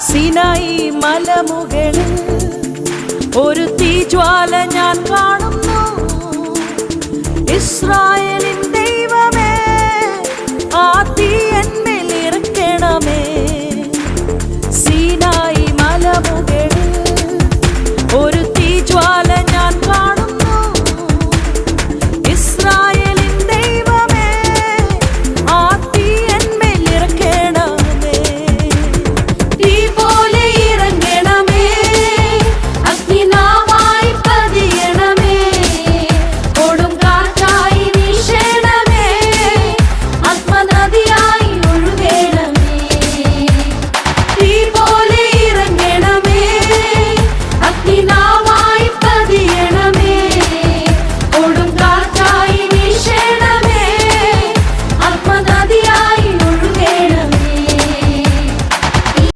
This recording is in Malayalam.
സിനായി മലമുകളിൽ ഒരു തീജ്വാല ഞാൻ കാണുന്നു. ഇസ്രായേലിൻ ദൈവമേ, ആ തീ എന്മേൽ ഇറക്കണമേ. സിനായി മലമുകളിൽ